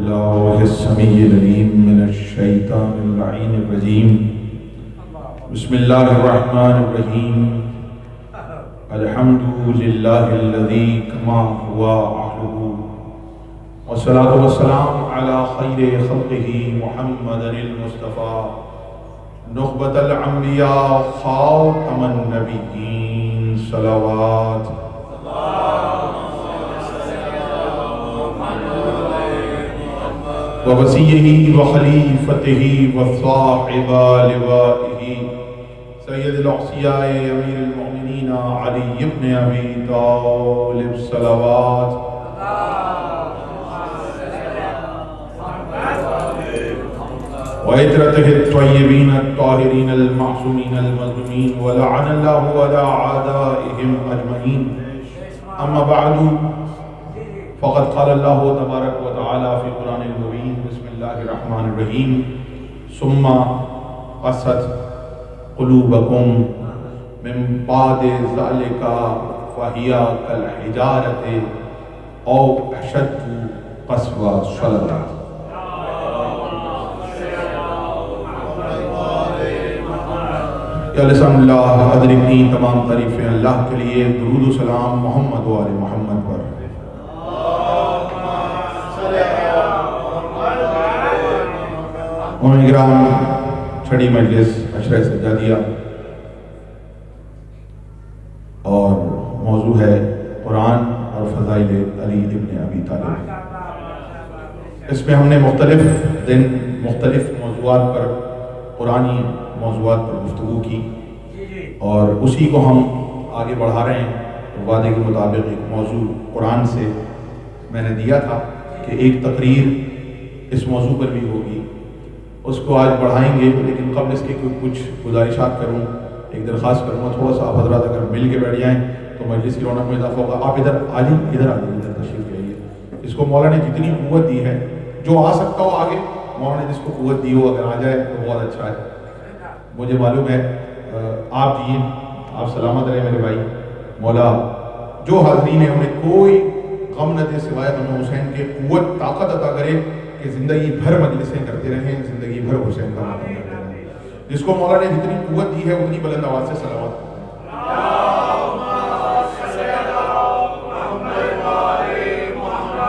بالله السميع العليم من الشيطان اللعين الرجيم بسم الله الرحمن الرحيم الحمد لله الذي كما هو أهله والصلاة والسلام على خير خلقه محمد المصطفى نخبة الأنبياء خاتم النبيين صلوات ووصيه وخليفته وصاحب لوائه سيد الأوصياء أمير المؤمنين علي بن أبي طالب صلوات وعترته الطيبين الطاهرين المعصومين المظلومين ولعن الله على أعدائهم أجمعين أما بعد فقد قال الله تبارك وتعالى في القرآن المبين بسم الله الرحمن الرحيم ثم قست قلوبكم من بعد ذلك فهي كالحجارة أو أشد قسوة صلوات یا لسان اللہ قدر اتنی تمام تعریفیں اللہ کے لیے درود و سلام محمد و آل محمد پر امین گرام چھڑی مجلس عشرہ سجادیہ اور موضوع ہے قرآن اور فضائل علی ابن ابی طالب. اس میں ہم نے مختلف دن مختلف موضوعات پر قرآنی موضوعات پر گفتگو کی اور اسی کو ہم آگے بڑھا رہے ہیں. وعدے کے مطابق ایک موضوع قرآن سے میں نے دیا تھا کہ ایک تقریر اس موضوع پر بھی ہوگی, اس کو آج بڑھائیں گے, لیکن قبل اس کے کچھ گزارشات کروں, ایک درخواست کروں گا تھوڑا سا آپ حضرات اگر مل کے بیٹھ جائیں تو مجلس کی رونق میں اضافہ ہوگا. آپ ادھر آ جائیں, ادھر تشریف لے آئیے. اس کو مولا نے جتنی قوت دی ہے, جو آ سکتا ہو آگے, مولا نے جس کو قوت دی ہو اگر آ جائے تو بہت اچھا ہے. مجھے معلوم ہے آپ جی, آپ سلامت رہے میرے بھائی. مولا جو حاضرین ہیں انہیں کوئی غم نہ دے سوائے غم حسین کے قوت طاقت عطا کرے کہ زندگی بھر مجلسیں کرتے رہیں, زندگی بھر حسین کا ماتم کرتے رہیں. جس کو مولا نے جتنی قوت دی ہے اتنی بلند آواز سے صلوات.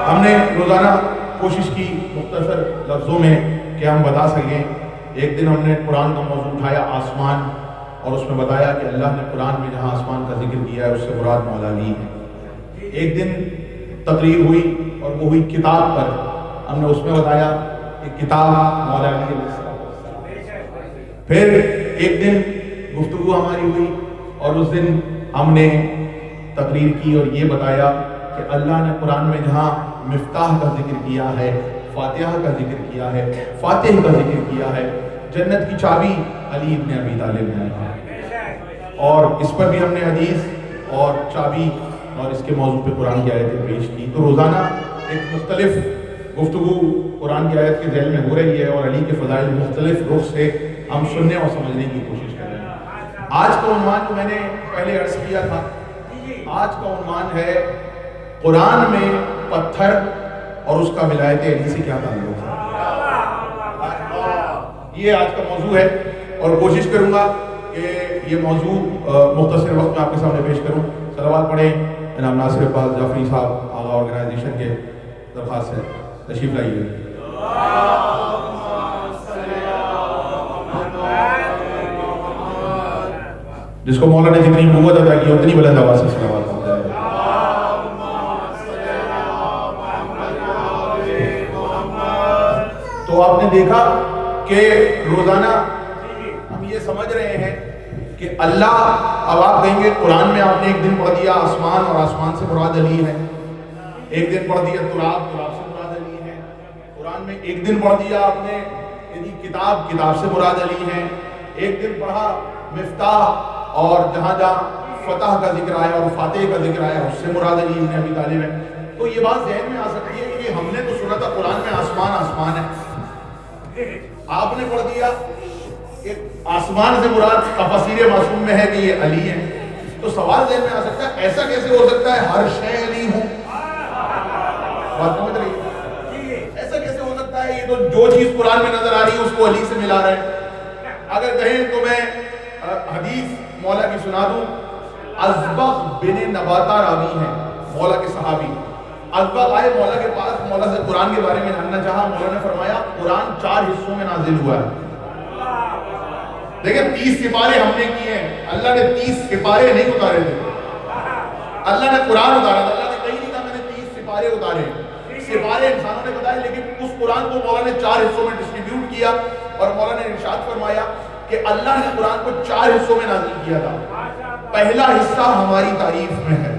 ہم نے روزانہ کوشش کی مختصر لفظوں میں کہ ہم بتا سکیں. ایک دن ہم نے قرآن کا موضوع اٹھایا آسمان, اور اس میں بتایا کہ اللہ نے قرآن میں جہاں آسمان کا ذکر کیا ہے اس سے مراد مولا علی ہے. ایک دن تقریر ہوئی اور وہ ہوئی کتاب پر. ہم نے اس میں بتایا کہ کتاب مولا علی علیہ السلام. پھر ایک دن گفتگو ہماری ہوئی اور اس دن ہم نے تقریر کی اور یہ بتایا کہ اللہ نے قرآن میں جہاں مفتاح کا ذکر کیا ہے, فاتحہ کا ذکر کیا ہے, فاتح کا ذکر کیا ہے, جنت کی چابی علی ابن ابی طالب ہے. اور اس پر بھی ہم نے حدیث اور چابی اور اس کے موضوع پہ قرآن کی آیتیں پیش کی. تو روزانہ ایک مختلف گفتگو قرآن کی آیت کے ذیل میں ہو رہی ہے اور علی کے فضائل مختلف رخ سے ہم سننے اور سمجھنے کی کوشش کر رہے ہیں. آج کا عنوان جو میں نے پہلے عرض کیا تھا, آج کا عنوان ہے قرآن میں پتھر اور اس کا ولایت علی سے کیا تعلق ہے. یہ آج کا موضوع ہے اور کوشش کروں گا کہ یہ موضوع مختصر وقت میں آپ کے سامنے پیش کروں. صلوات پڑھیں. جناب ناصر عباس جعفری صاحب آغا آرگنائزیشن کے درخواست سے تشریف لائیے. جس کو مولا نے جتنی قوت عطا کی اتنی بلند آواز سے صلوات پڑھتے ہیں. تو آپ نے دیکھا کہ روزانہ ہم یہ سمجھ رہے ہیں کہ اللہ, اب آپ کہیں گے قرآن میں آپ نے ایک دن پڑھ دیا آسمان اور آسمان سے مراد علی ہے, ایک دن پڑھ دیا تراب, تراب سے مراد علی ہے. قرآن میں ایک دن پڑھ دیا آپ نے یعنی کتاب, کتاب سے مراد علی ہے. ایک دن پڑھا مفتاح اور جہاں جہاں فتح کا ذکر آیا اور فاتح کا ذکر آیا اس سے مراد علی ابن ابی طالب ہے. تو یہ بات ذہن میں آ سکتی ہے کہ ہم نے تو سنا تھا قرآن میں آسمان آسمان ہے, آپ نے پڑھ دیا کہ آسمان سے مراد تفاسیر معصوم میں ہے کہ یہ علی ہے. تو سوال ذہن میں آ سکتا ہے ایسا کیسے ہو سکتا ہے ہر شے علی ہوں. بات سمجھ رہی ہے, ایسا کیسے ہو تو جو چیز قرآن میں نظر آ رہی ہے اس کو علی سے ملا رہے ہیں. اگر کہیں تو میں حدیث مولا کی سنا دوں. ازبغ بن نباتہ راوی ہیں مولا کے صحابی. ازبغ آئے مولا کے پاس, مولا سے قرآن کے بارے میں جاننا چاہا. مولا نے فرمایا قرآن 4 حصوں میں نازل ہوا ہے. دیکھیں 30 سپارے ہم نے کیے ہیں, اللہ نے 30 سپارے نہیں اتارے تھے. اللہ نے قرآن اتارا تھا. اللہ نے کہیں نہیں کہا میں نے 30 سپارے اتارے. سپارے انسانوں نے بتائے, لیکن اس قرآن کو مولا نے 4 حصوں میں ڈسٹریبیوٹ کیا. اور مولا نے ارشاد فرمایا کہ اللہ نے قرآن کو 4 حصوں میں نازل کیا تھا. پہلا حصہ ہماری تعریف میں ہے.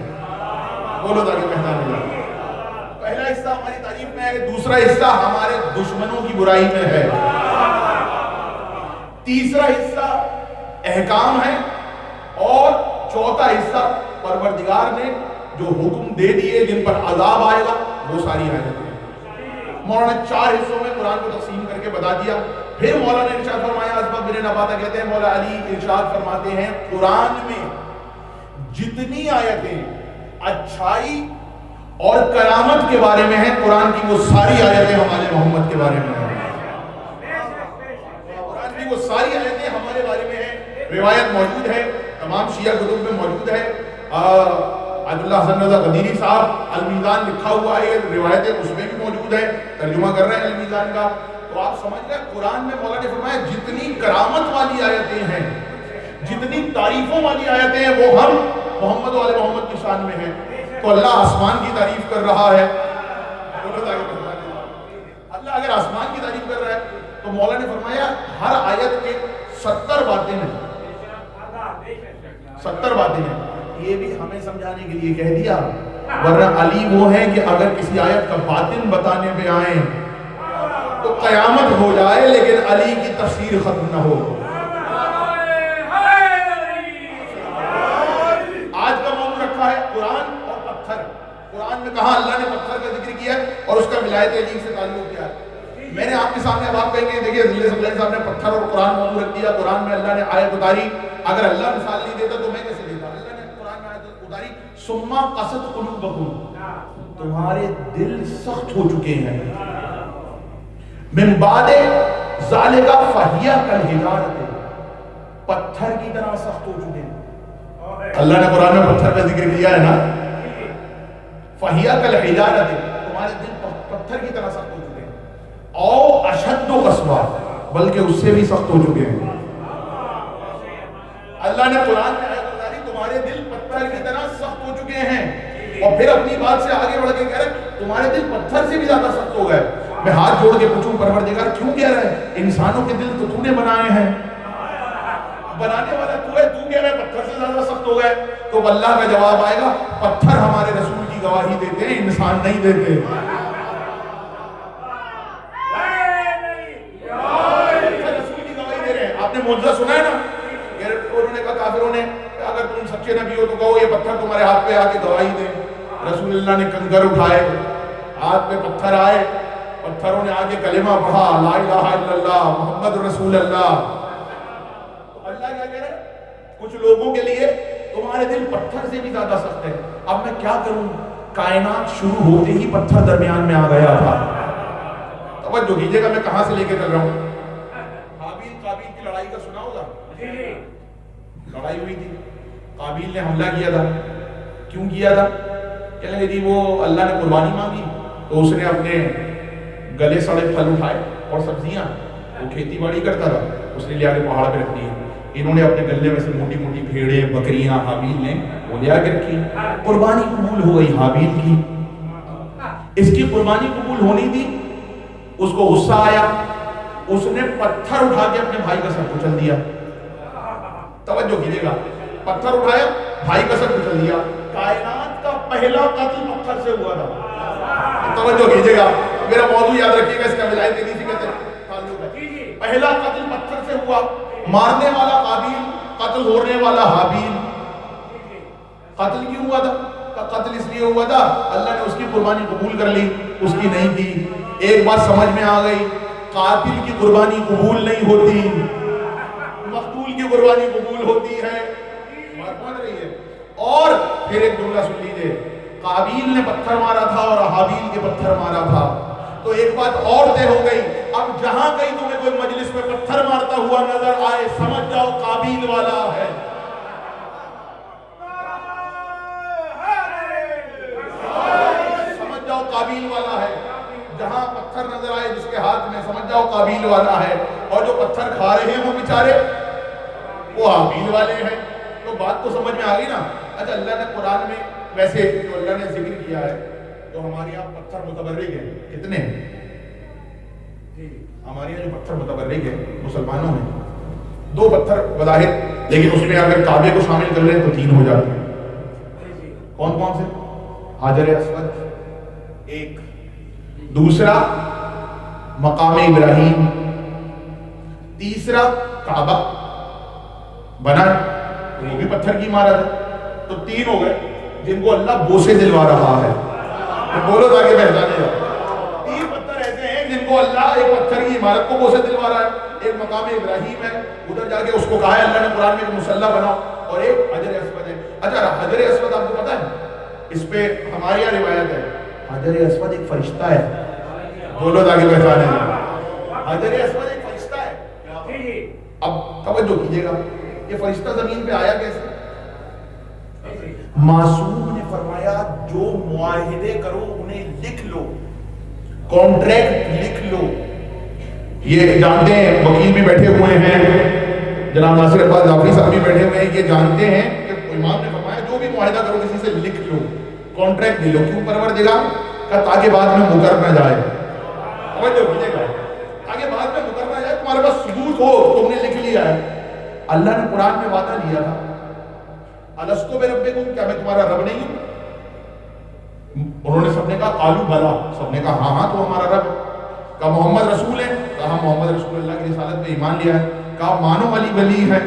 بولو تاکہ پہچان ملا. پہلا حصہ ہماری تعریف میں ہے. دوسرا حصہ ہمارے دشمنوں کی برائی میں ہے. تیسرا حصہ احکام ہے. اور چوتھا حصہ پروردگار نے جو حکم دے دیے جن پر عذاب آئے گا وہ ساری آیتیں ہیں. مولا نے 4 حصوں میں قرآن کو تقسیم کر کے بتا دیا. پھر مولا نے ارشاد فرمایا, ازبغ بن نباتہ کہتے ہیں مولا علی ارشاد فرماتے ہیں قرآن میں جتنی آیتیں اچھائی اور کرامت کے بارے میں ہیں, قرآن کی وہ ساری آیتیں ہمارے محمد کے بارے میں ہیں. قرآن کی وہ ساری آیتیں ہمارے بارے میں ہیں. روایت موجود ہے, تمام شیعہ کتب میں موجود ہے. عبد اللہ حسن رضا قدیری صاحب المیزان لکھا ہوا ہے, روایتیں اس میں بھی موجود ہے, ترجمہ کر رہے ہیں المیزان کا. تو آپ سمجھ گئے قرآن میں مولا نے فرمایا جتنی کرامت والی آیتیں ہیں, جتنی تعریفوں والی آیتیں ہیں, وہ ہم محمد و آل محمد کی شان میں ہیں. تو اللہ آسمان کی تعریف کر رہا ہے. اللہ اگر آسمان کی تعریف کر رہا ہے تو مولا نے فرمایا ہر آیت کے 70 باتیں ہیں. 70 باتیں ہیں. یہ بھی ہمیں سمجھانے کے لیے کہہ دیا, ورنہ علی وہ ہیں کہ اگر کسی آیت کا باطن بتانے پہ آئیں تو قیامت ہو جائے لیکن علی کی تفسیر ختم نہ ہو. آج کا موضوع رکھا ہے قرآن اور پتھر. قرآن میں کہا اللہ نے پتھر کا ذکر کیا اور اس کا ولایت علی سے تعلق کیا ہے. میں نے آپ کے سامنے اب آپ کہیں گے دیکھیے ضلع سبلین صاحب نے پتھر اور قرآن موضوع رکھ دیا. قرآن میں اللہ نے آیت اتاری, اگر اللہ مثال نہیں دیتا تو میں کیسے دیتا. اللہ نے قرآن میں آیت اتاری, سما قست قلوبکم, تمہارے دل سخت ہو چکے ہیں. من بعد ذالک فہی کالحجارۃ, پتھر کی طرح سخت ہو چکے ہیں. اللہ نے قرآن میں پتھر کا ذکر کیا ہے نا, فہی کالحجارۃ, تمہارے دل پتھر کی طرح سخت ہو چکے ہیں. او اشد قسوہ, بلکہ اس سے بھی سخت ہو چکے ہیں. اللہ نے قرآن میں آیت اتاری تمہارے دل پتھر کی طرح سخت ہو چکے ہیں, اور پھر اپنی بات سے آگے بڑھ کے کہہ رہے تمہارے دل پتھر سے بھی زیادہ سخت ہو گئے. میں ہاتھ جوڑ کے پوچھوں پروردگار کیوں کہہ رہا ہے؟ انسانوں کے دل تو تو نے بنائے ہیں, بنانے والا تو ہے, تو کہہ رہا ہے پتھر سے زیادہ سخت ہو گئے. تو اللہ کا جواب آئے گا پتھر ہمارے رسول کی گواہی دیتے ہیں, انسان نہیں دیتے. رسول کی گواہی دے رہے ہیں. آپ نے معجزہ سنا ہے نا, انہوں نے کہا کافروں نے اگر تم سچے نبی ہو تو کہو یہ پتھر تمہارے ہاتھ پہ آ کے گواہی دیں. رسول اللہ نے کنکر اٹھائے, ہاتھ پہ پتھر آئے, پتھروں نے آگے کلمہ پڑھا لا الہ الا اللہ محمد رسول اللہ. تو اللہ کیا کہہ رہا ہے, کچھ لوگوں کے لیے تمہارے دل پتھر سے بھی زیادہ سخت ہے. اب میں کیا کروں, کائنات شروع ہوتے ہی پتھر درمیان میں آ گیا تھا. توجہ کیجیے گا میں کہاں سے لے کے چل رہا ہوں. حابیل قابیل کی لڑائی کا سنا ہوگا, لڑائی ہوئی تھی, قابیل نے حملہ کیا تھا. کیوں کیا تھا؟ کہنے لگے جی وہ اللہ نے قربانی مانگی تو اس نے اپنے گلے سڑے پھل اٹھائے اور سبزیاں, وہ کھیتی باڑی کرتا تھا, اس نے لے آ کے پہاڑ پہ رکھ دی. انہوں نے اپنے گلے میں سے موٹی موٹی بھیڑیں بکریاں حابیل نے وہ لے آ کے رکھی. قربانی قبول ہو گئی حابیل کی. اس کی قربانی قبول ہونی تھی, اس کو غصہ آیا, اس نے پتھر اٹھا کے اپنے بھائی کا سر کچل دیا. توجہ کیجیے گا, پتھر اٹھایا, بھائی کا سر کچل دیا. کائنات کا پہلا قتل پتھر سے ہوا تھا. توجہ کیجیے گا, میرا موضوع یاد رکھیے گا, اس کا ولایت علی سے کہتے ہیں. پہلا قتل پتھر سے ہوا, مارنے والا قابیل, قتل ہونے والا حابیل. قتل کیوں ہوا تھا؟ قتل اس لیے ہوا تھا اللہ نے اس کی قربانی قبول کر لی, اس کی نہیں کی. ایک بات سمجھ میں آ گئی, قاتل کی قربانی قبول نہیں ہوتی, مقتول کی قربانی قبول ہوتی ہے. بات سمجھ رہی ہے؟ اور پھر ایک جملہ سن لیجیے, قابیل نے پتھر مارا تھا اور حابیل کے پتھر مارا تھا. تو ایک بات اور طے ہو گئی, اب جہاں کہیں تمہیں کوئی مجلس میں پتھر مارتا ہوا نظر آئے سمجھ جاؤ قابیل والا ہے. سمجھ جاؤ قابیل والا ہے. جہاں پتھر نظر آئے جس کے ہاتھ میں سمجھ جاؤ قابیل والا ہے. اور جو پتھر کھا رہے ہیں وہ بیچارے وہ حابیل والے ہیں. تو بات تو سمجھ میں آ گئی نا. اچھا اللہ نے قرآن میں ویسے جو اللہ نے ذکر کیا ہے تو ہمارے یہاں پتھر متبرک ہیں کتنے ہیں؟ ہمارے یہاں جو پتھر متبرک ہیں مسلمانوں میں 2 پتھر بظاہر، لیکن اس میں اگر کعبے کو شامل کر لیں تو 3 ہو جاتے ہیں. کون کون سے؟ حجر اسود ایک، دوسرا مقام ابراہیم، تیسرا کعبہ بنا وہ بھی پتھر کی عمارت ہے. تو 3 ہو گئے جن کو اللہ بوسے دلوا رہا ہے. بولو تاکہ پہچانے جائے. 3 پتھر ایسے ہیں جن کو اللہ ایک پتھر کی عمارت کو بوسے دلوا رہا ہے. ایک مقام ابراہیم ہے، ادھر جا کے اس کو کہا ہے اللہ نے قرآن میں ایک مصلی بناؤ، اور ایک حجر اسود ہے. اچھا حجر اسود آپ کو پتا ہے اس پہ ہمارے یہاں روایت ہے حجر اسود ایک فرشتہ ہے. بولو تاکہ پہچانے جائے. حجر اسود ایک فرشتہ ہے. اب توجہ کیجیے گا یہ فرشتہ زمین پہ آیا کیسے؟ معصوم نے فرمایا جو معاہدے کرو انہیں لکھ لو، کانٹریکٹ لکھ لو. یہ جانتے ہیں وکیل بھی بیٹھے ہوئے ہیں، جناب ناصر عباس جعفری صاحب بھی بیٹھے ہوئے ہیں، یہ جانتے ہیں کہ امام نے فرمایا جو بھی معاہدہ کرو کسی سے لکھ لو، کانٹریکٹ لے لو. کیوں پروردگار کا تاکہ بعد میں مکر نہ جائے. توجہ کیجیے گا تاکہ بعد میں مکر نہ جائے، تمہارے پاس ثبوت ہو تم نے لکھ لیا ہے. اللہ نے قرآن میں وعدہ لیا تھا الستو بربکم، کیا میں تمہارا رب نہیں ہوں؟ انہوں نے سب نے کہا قالوا بلا، سب نے کہا ہاں ہاں تو ہمارا رب. کہا محمد رسول ہے، کہا محمد رسول اللہ کی رسالت پہ ایمان لیا ہے. کہا مانو علی ولی ہے،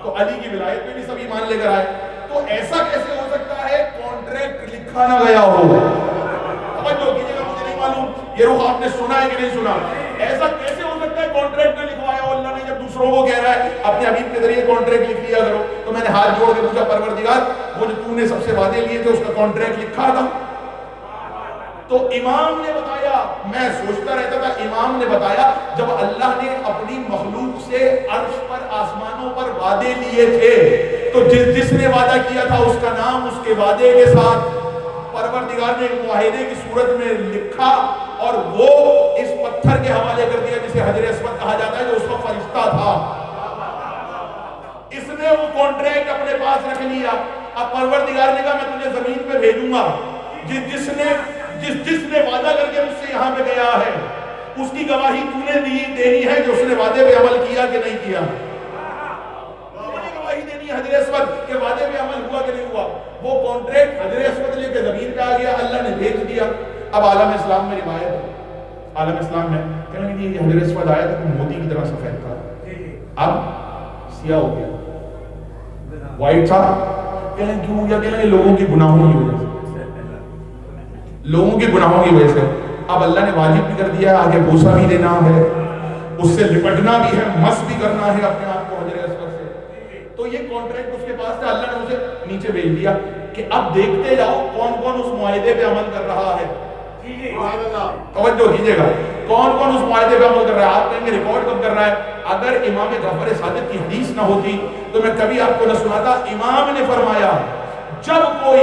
تو علی کی ولایت پہ بھی سب ایمان لے کر آئے. تو ایسا کیسے ہو سکتا ہے کانٹریکٹ لکھا نہ گیا ہو؟ توجہ کیجیے گا، مجھے نہیں معلوم یہ رخ آپ نے سنا ہے کہ نہیں سنا. ایسا کیسے ہو سکتا ہے کانٹریکٹ نہ لکھوایا ہو؟ اللہ نے جب دوسروں کو کہہ رہا ہے اپنے حبیب کے ذریعے کانٹریکٹ لکھ لیا کرو، تو میں نے ہاتھ جوڑ کے پوچھا پروردگار وہ جو تو نے سب سے وعدے لیے تھے اس کا کانٹریکٹ لکھا تھا؟ تو امام نے بتایا، میں سوچتا رہتا تھا، امام نے بتایا جب اللہ نے اپنی مخلوق سے عرش پر آسمانوں پر وعدے لیے تھے تو جس نے وعدہ کیا تھا اس کا نام اس کے وعدے کے ساتھ پروردگار نے ایک معاہدے کی صورت میں لکھا اور وہ اس پتھر کے حوالے کر دیا جسے حجر اسود کہا جاتا ہے جو اس وقت فرشتہ تھا. اس نے وہ کانٹریکٹ اپنے پاس رکھ لیا. اب پروردگار نے کہا میں تجھے زمین پہ بھیجوں گا، جس نے وعدہ کر کے مجھ سے یہاں پہ گیا ہے اس کی گواہی تو نے دینی ہے کہ اس نے وعدے پہ عمل کیا کہ نہیں کیا. گواہی دینی ہے حجر اسود کے وعدے پہ عمل ہوا کہ نہیں ہوا. وہ کانٹریکٹ حجر اسود لے کے زمین پہ آ گیا، اللہ نے بھیج دیا. اب عالم اسلام میں روایت ہے، عالم اسلام میں کہنے لگے یہ حجر اسود آیا تھا کہ موتی کی طرح سفید تھا، اب سیاہ ہو گیا، وائٹ تھا. کہنے کیوں ہو گیا؟ کہنے لوگوں کے گناہوں کی وجہ سے، لوگوں کے گناہوں کی وجہ سے. اب اللہ نے واجب بھی کر دیا آگے بوسہ بھی دینا ہے، اس سے لپٹنا بھی ہے، مس بھی کرنا ہے اپنے آپ کو حجر اسود سے. تو یہ کانٹریکٹ اس کے پاس تھا، اللہ نے اسے نیچے بھیج دیا کہ اب دیکھتے جاؤ کون کون اس معاہدے پہ عمل کر رہا ہے. توجہ کیجیے گا کون کون اس معاہدے پہ عمل کر رہا ہے. آپ کہیں گے ریکارڈ کب کر رہا ہے؟ اگر امام جعفر صادق کی حدیث نہ ہوتی تو میں کبھی آپ کو نہ سناتا. امام نے فرمایا جب کوئی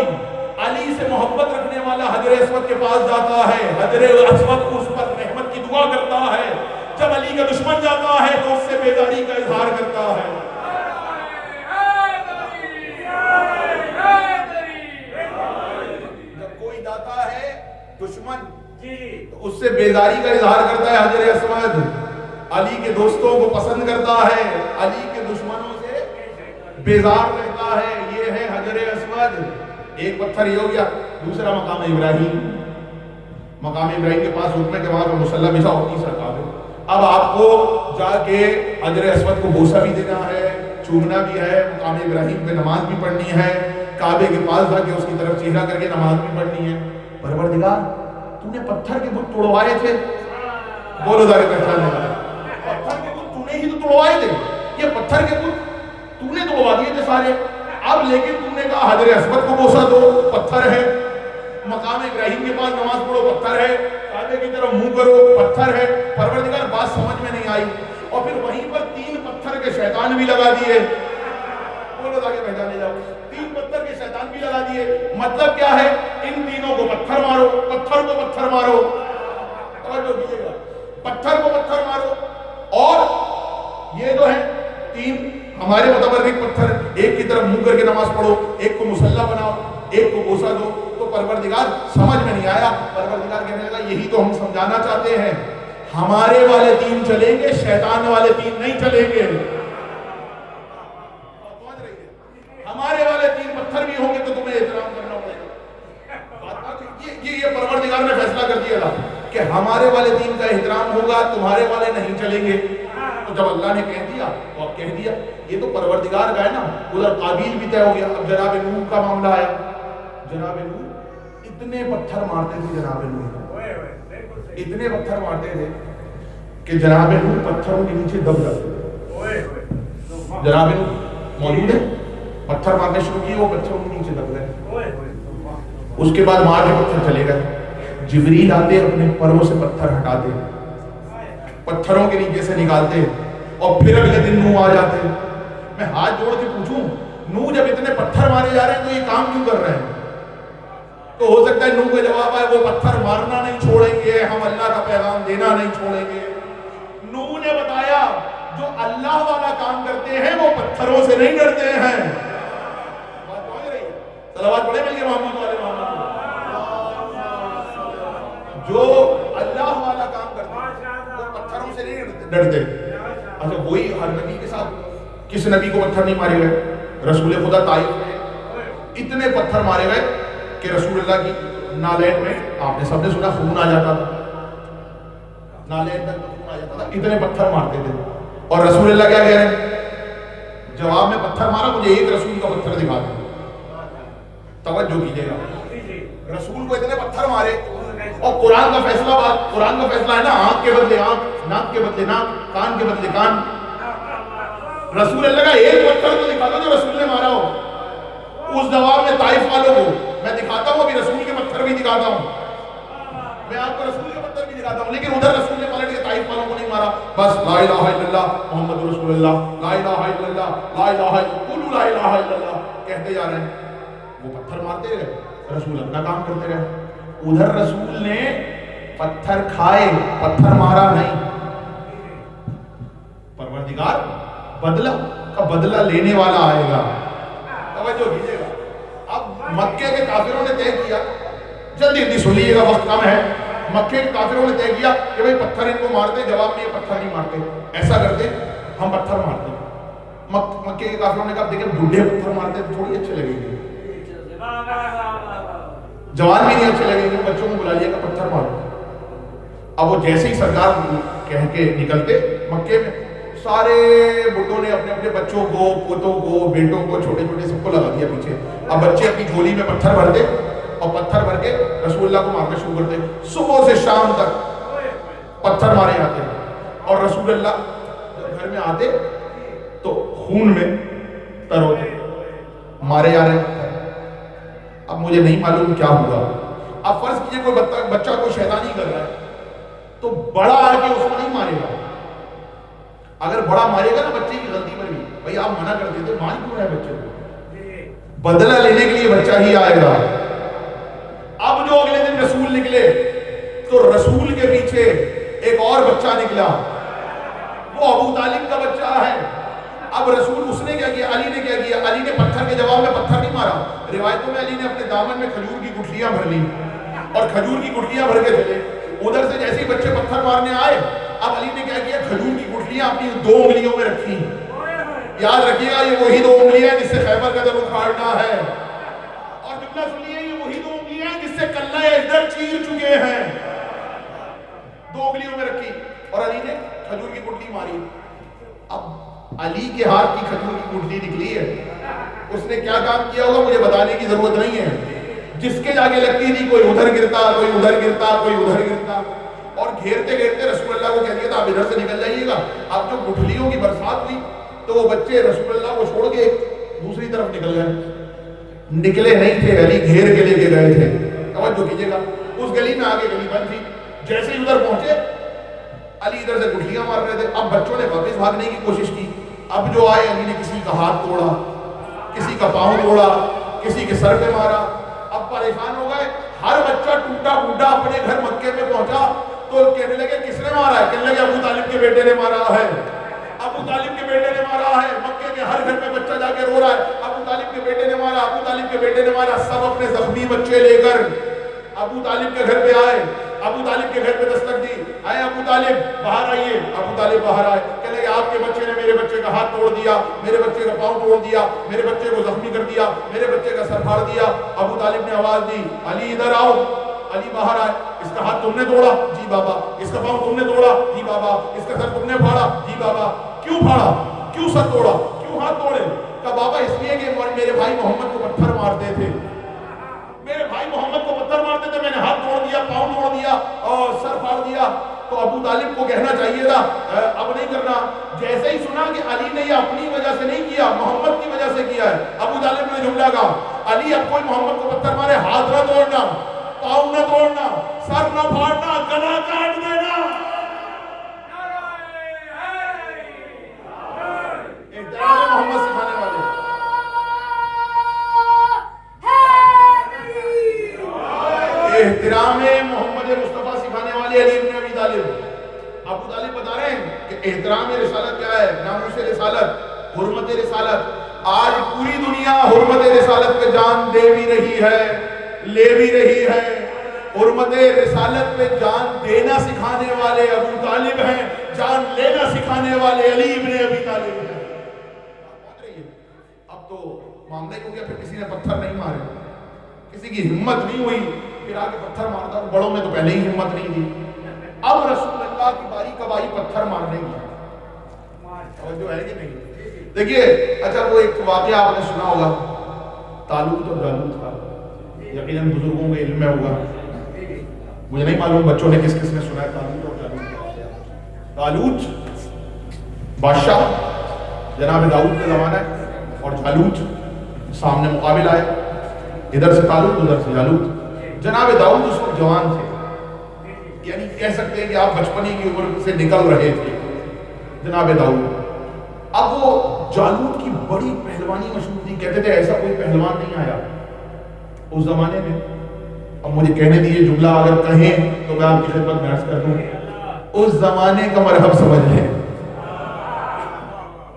علی سے محبت رکھنے والا حجر اسود کے پاس جاتا ہے حجر اسود اس پر رحمت کی دعا کرتا ہے. جب علی کا دشمن جاتا ہے تو اس سے بیداری کا اظہار کرتا ہے. جب کوئی جاتا ہے دشمن تو اس سے بیداری کا اظہار کرتا ہے حجر اسود. علی کے دوستوں کو پسند کرتا ہے، علی کے دشمنوں سے بیزار رہتا ہے. یہ ہے حجر اسود. ایک پتھر یہ ہو گیا. دوسرا مقام ابراہیم، مقام ابراہیم کے پاس رکنے کے بعد مصلی بچھا اور تیسرا کعبہ. اب آپ کو جا کے حجر اسود کو بوسہ بھی دینا ہے، چومنا بھی ہے، مقام ابراہیم پہ نماز بھی پڑھنی ہے، کعبے کے پاس جا کے اس کی طرف چہرہ کر کے نماز بھی پڑھنی ہے. پروردگار تو نے پتھر کے بت توڑوائے تھے، بولو ذرا پہچانے والا، پتھر کے بت تو نے ہی تو توڑوائے تھے. یہ پتھر کے بت تو نے توڑوا دیے تھے سارے. اب لیکن تم نے کہا حجر اسود کو بوسہ دو، پتھر ہے. مقام ابراہیم کے پاس نماز پڑھو پتھر ہے، کعبے کی طرف منہ کرو پتھر ہے، پروردگار بات سمجھ میں نہیں آئی، اور پھر وہیں پر 3 پتھر کے شیطان بھی لگا دیے، بولو تاکہ پہچانے جاؤ، 3 پتھر کے شیطان بھی لگا دیے، مطلب کیا ہے؟ ان تینوں کو پتھر مارو، پتھر کو پتھر مارو، توجہ کیجئے گا، پتھر کو پتھر مارو، اور یہ جو ہے 3 ہمارے متبرک پتھر، ایک کی طرف منہ کر کے نماز پڑھو، ایک کو مصلی بناؤ، ایک کو بوسہ دو، تو پروردگار سمجھ میں نہیں آیا، پروردگار کہنے لگا یہی تو ہم سمجھانا چاہتے ہیں، ہمارے والے 3 چلیں گے، شیطان والے 3 نہیں چلیں گے، ہمارے والے 3 پتھر بھی ہوں گے تو تمہیں احترام کرنا پڑے گا، یہ پروردگار نے فیصلہ کر دیا تھا کہ ہمارے والے 3 کا احترام ہوگا، تمہارے والے نہیں چلیں گے، تو جب اللہ نے کہہ دیا تو اب کہہ دیا، یہ تو پروردگار کا ہے نا، ادھر قابیل بھی طے ہو گیا، اب جناب نوح کا معاملہ آیا، جناب نوح اتنے پتھر مارتے تھے، جناب نوح اتنے پتھر مارتے تھے کہ جناب نوح پتھروں کے نیچے دب جاتے، جناب نوح موجود ہے، پتھر مارنے شروع کیے، وہ پتھروں کے نیچے دب گئے، اس کے بعد مار کے پتھر چلے گئے، جبریل آتے اپنے پروں سے پتھر ہٹاتے، پتھروں کے نیچے سے نکالتے، اور پھر اگلے دن نوح آ جاتے، میں ہاتھ جوڑ کے پوچھوں نوح جب اتنے پتھر مارے جا رہے ہیں تو یہ کام کیوں کر رہے ہیں؟ تو ہو سکتا ہے نوح کا جواب آئے وہ پتھر مارنا نہیں چھوڑیں گے، ہم اللہ کا پیغام دینا نہیں چھوڑیں گے، نوح نے بتایا جو اللہ والا کام کرتے ہیں وہ پتھروں سے نہیں ڈرتے ہیں، بات پہنچ رہی ہے، صلوات پڑھیں مل کے محمد والے محمد، جو اللہ والا کام کرتے ہیں وہ پتھروں سے نہیں ڈرتے، اچھا وہی ہر نبی کے ساتھ، کس نبی کو پتھر نہیں مارے گئے؟ رسول خدا طائف میں اتنے پتھر مارے گئے کہ رسول اللہ کی نالین میں، آپ نے سب نے سنا خون آ جاتا تھا، نالین تک خون آ جاتا تھا، اتنے پتھر مارتے تھے، اور رسول اللہ کیا کہہ رہے ہیں؟ جواب میں پتھر مارا، مجھے ایک رسول کا پتھر دکھا دیں، توجہ کیجئے گا، رسول کو اتنے پتھر مارے، اور قرآن کا فیصلہ قرآن کا فیصلہ ہے نا، آنکھ کے بدلے آنکھ، ناک کے بدلے ناک، کان کے بدلے کان، رسول اللہ کا ایک پتھر تو دکھا دو جو رسول نے مارا ہو، اس جواب میں طائف والوں کو میں دکھاتا ہوں، ابھی رسول کے پتھر بھی دکھاتا ہوں، میں آپ کو رسول کے پتھر بھی دکھاتا ہوں، لیکن ادھر رسول نے پلٹ کے طائف والوں کو نہیں مارا، بس لا الہ الا اللہ محمد رسول اللہ، لا الہ الا اللہ، لا الہ الا لا الہ الا اللہ کہتے جا رہے ہیں، وہ پتھر مارتے رہے، رسول اپنا کام کرتے رہے، ادھر رسول نے پتھر کھائے، پتھر مارا نہیں، پروردگار بدلہ کا بدلہ لینے والا آئے گا، توجہ کیجئے گا، اب مکے کے کافروں نے طے کیا، جلدی جلدی سنیے گا وقت کم ہے، مکے کے کافروں نے طے کیا کہ بھئی پتھر ان کو مارتے، جواب میں یہ پتھر نہیں مارتے، ایسا کرتے ہم پتھر مارتے، مکے کے کافروں نے کہا دیکھیں بڈھے پتھر مارتے تو تھوڑی اچھے لگیں گے، جوان بھی نہیں اچھے لگیں گے، بچوں کو بلائیے گا پتھر مارو، اب وہ جیسے ہی سرکار کہہ کے نکلتے مکے میں، سارے بڈھوں نے اپنے اپنے بچوں کو، پوتوں کو، بیٹوں کو، چھوٹے چھوٹے سب کو لگا دیا پیچھے، اب بچے اپنی جھولی میں پتھر بھرتے اور پتھر بھر کے رسول اللہ کو مارنا شروع کرتے، صبح سے شام تک پتھر مارے جاتے، اور رسول اللہ جب گھر میں آتے تو خون میں تر ہوتے، مارے جا رہے ہیں، اب مجھے نہیں معلوم کیا ہوگا، اب فرض کیجئے کوئی بچہ کوئی شیطانی کر رہا ہے تو بڑا آ کے اس کو نہیں مارے گا، اگر بڑا مارے گا نا بچے کی غلطی پر بھی، بھئی آپ منع کر دیتے مان کیوں رہے بچے کو، بدلہ لینے کے لیے بچہ ہی آئے گا، اب جو اگلے دن رسول نکلے تو رسول کے پیچھے ایک اور بچہ نکلا، وہ ابو طالب کا بچہ ہے، اب رسول اس نے کیا کیا، علی نے کیا کیا، علی نے پتھر کے جواب میں پتھر نہیں مارا، روایتوں میں علی نے اپنے دامن میں کھجور کی گٹھلیاں بھر لی اور کھجور کی گٹھلیاں بھر کے چلے، ادھر سے جیسے ہی بچے پتھر مارنے آئے، اب علی نے کیا کیا، کھجور کی گٹھلیاں اپنی 2 انگلیوں میں رکھی، یاد رکھیے گا یہ وہی 2 انگلیاں جس سے خیبر کا در اکھاڑنا ہے، اور جملہ سنیے یہ وہی 2 انگلیاں جس سے کلہ ادھر چیر چکے ہیں، 2 انگلیوں میں رکھی، اور علی نے کھجور کی گٹھلی ماری، اب علی کے ہاتھ کی کھجور کی گٹھلی نکلی ہے، اس نے کیا کام کیا ہوگا مجھے بتانے کی ضرورت نہیں ہے، جس کے جاگے لگتی تھی کوئی ادھر گرتا، کوئی ادھر گرتا، کوئی ادھر گرتا، اور گھیرتے گھیرتے رسول اللہ کو کہہ دیا تھا آپ ادھر سے نکل جائیے گا، اب جو گٹھلیوں کی برسات ہوئی تو وہ بچے رسول اللہ کو چھوڑ کے دوسری طرف نکل گئے، نکلے نہیں تھے، علی گھیر کے لے کے گئے تھے، توجہ کیجیے گا، اس گلی میں آگے گلی بند تھی، جیسے ہی ادھر پہنچے علی ادھر سے گٹھلیاں مار رہے تھے، اب بچوں نے واپس بھاگنے کی کوشش کی، اب جو آئے علی نے کسی کا ہاتھ توڑا، کسی کا پاؤں توڑا، کسی کے سر پہ مارا، اب پریشان ہو گئے، ہر بچہ ٹوٹا پھوٹا اپنے گھر مکے میں پہنچا تو کہنے لگے کس نے مارا ہے؟ کہنے لگے ابو طالب کے بیٹے نے مارا ہے، ابو طالب کے بیٹے نے مارا ہے، مکے کے ہر گھر میں بچہ جا کے رو رہا ہے ابو طالب کے بیٹے نے مارا، ابو طالب کے بیٹے نے مارا، سب اپنے زخمی بچے لے کر ابو طالب کے گھر پہ آئے، ابو طالب کے گھر پہ دستک دی، آئے ابو طالب باہر آئیے، ابو طالب باہر آئے، کہنے لگے آپ کے بچے نے میرے بچے کا ہاتھ توڑ دیا، میرے بچے کا پاؤں توڑ دیا، میرے بچے کو زخمی کر دیا، میرے بچے کا سر پھاڑ دیا۔ ابو طالب نے آواز دی علی ادھر آؤ، علی باہر آئے، اس کا ہاتھ تم نے توڑا؟ جی بابا۔ اس کا پاؤں تم نے توڑا؟ جی بابا۔ اس کا سر تم نے پھاڑا؟ جی بابا۔ کیوں پھاڑا؟ کیوں سر توڑا؟ کیوں ہاتھ توڑے؟ کہا بابا اس لیے کہ میرے بھائی محمد کو پتھر مارتے تھے، میرے بھائی محمد کو پتھر مارتے تھے، میں نے ہاتھ توڑ دیا، پاؤں توڑ دیا اور سر پھاڑ دیا۔ تو ابو طالب کو کہنا چاہیے تھا اب نہیں کرنا، جیسے ہی سنا کہ علی نے یہ اپنی وجہ سے نہیں کیا، محمد کی وجہ سے کیا ہے، ابو طالب نے جملہ کہا علی اب کوئی محمد کو پتھر مارے ہاتھ نہ توڑنا، پاؤں نہ توڑنا، سر نہ پھاڑنا، گلا کاٹ دینا۔ احترام محمد سکھانے والے، احترام محمد مصطفیٰ سکھانے والے علی ابن ابی طالب۔ ابو طالب بتا رہے ہیں کہ احترام رسالت کیا ہے، ناموس رسالت، حرمت رسالت۔ آج پوری دنیا حرمت رسالت پہ جان دے بھی رہی ہے، لے بھی رہی ہے۔ حرمت رسالت پہ جان دینا سکھانے والے ابو طالب ہیں، جان لینا سکھانے والے علی ابن ابی طالب ہیں۔ اب تو معاملہ ہو گیا، پھر کسی نے پتھر نہیں مارے، کسی کی ہمت نہیں ہوئی پھر آگے پتھر مارتا، بڑوں میں تو پہلے ہی ہمت نہیں تھی، اب رسول اللہ کی باری کب آئی پتھر مارنے کی؟ توجہ ہے کہ نہیں؟ دیکھیے اچھا وہ ایک واقعہ آپ نے سنا ہوگا طالوت اور جالوت کا، یقیناً بزرگوں کے علم میں ہوگا، مجھے نہیں معلوم بچوں نے کس کس نے سنا ہے طالوت اور جالوت کا۔ طالوت بادشاہ جناب داؤد کا زمانہ ہے، اور جالوت سامنے مقابل آئے، ادھر سے طالوت ادھر سے جالوت۔ جناب داؤد اس وقت جوان تھے، یعنی کہہ سکتے ہیں کہ آپ بچپنی کی عمر سے نکل رہے تھے جناب داؤد۔ اب وہ جالوت کی بڑی پہلوانی مشہور تھی، کہتے تھے ایسا کوئی پہلوان نہیں آیا اس زمانے میں۔ اب مجھے کہنے دیئے جملہ اگر کہیں تو میں آپ کی خدمت میں عرض کر دوں، اس زمانے کا مرحب سمجھ لیں،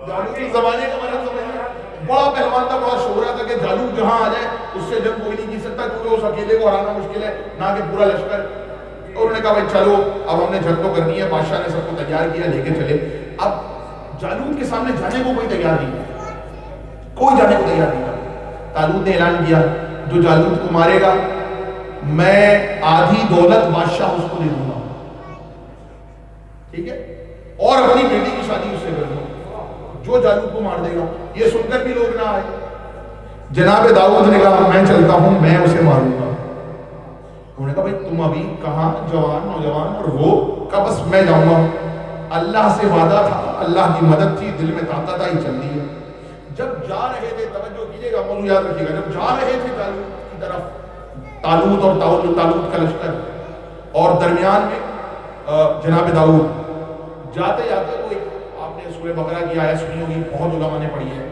جالوت اس زمانے کا مرحب سمجھ لیں۔ بڑا پہلوان تھا، بڑا شہرہ تھا کہ جالوت جہاں آ جائے اس سے جنگ کوئی نہیں جیت سکتا، کیونکہ اس اکیلے کو ہرانا مشکل ہے، نہ کہ پورا لشکر۔ اور انہوں نے کہا بھائی چلو اب ہم نے جنگ تو کرنی ہے، بادشاہ نے سب کو تیار کیا، لے کے چلے۔ اب جالوت کے سامنے جانے کو کوئی تیار نہیں تھا، کوئی جانے کو تیار نہیں تھا۔ طالوت نے اعلان کیا جو جالوت کو مارے گا میں آدھی دولت بادشاہ اس کو دے دوں گا، ٹھیک ہے، اور اپنی بیٹی کی شادی اس سے کر دوں، جو جالوت کو مار دے گا۔ یہ سن کر بھی لوگ نہ آئے۔ جناب داؤد نے کہا میں چلتا ہوں، میں اسے ماروں گا۔ انہوں نے کہا بھائی تم ابھی کہاں جوان نوجوان، اور وہ کہا بس میں جاؤں گا، اللہ سے وعدہ تھا، اللہ کی مدد تھی، دل میں طاقت آئی، چل دی ہے۔ جب جا رہے تھے، توجہ کیجیے گا، موضوع یاد رکھیے گا، جب جا رہے تھے جالوت کی طرف، طالوت اور طالوت کا لشکر، اور درمیان میں جناب داؤد جاتے جاتے وہ ایک، آپ نے سورہ بقرہ کی آیت سنی ہوگی، بہت علماء نے پڑھی ہے،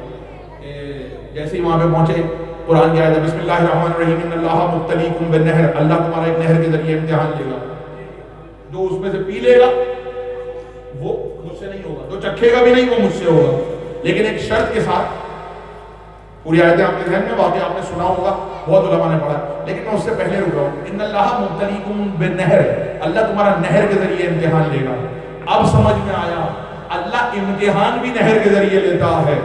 جیسے ہی وہاں پہ پہنچے قرآن کی آیت ہے بسم اللہ الرحمن الرحیم ان اللہ مبتلیکم بالنہر، اللہ تمہارا ایک نہر کے ذریعے امتحان لے گا، جو اس میں سے پی لے گا وہ مجھ سے نہیں ہوگا، جو چکھے گا بھی نہیں وہ مجھ سے ہوگا، لیکن ایک شرط کے ساتھ۔ پوری آیتیں آپ کے ذہن میں، واقعہ آپ نے سنا ہوگا، بہت علماء نے پڑھا، لیکن میں اس سے پہلے رک رہا ہوں۔ ان اللہ مبتلیکم بالنہر، اللہ تمہارا نہر کے ذریعے امتحان لے گا۔ اب سمجھ میں آیا اللہ امتحان بھی نہر کے ذریعے لیتا ہے،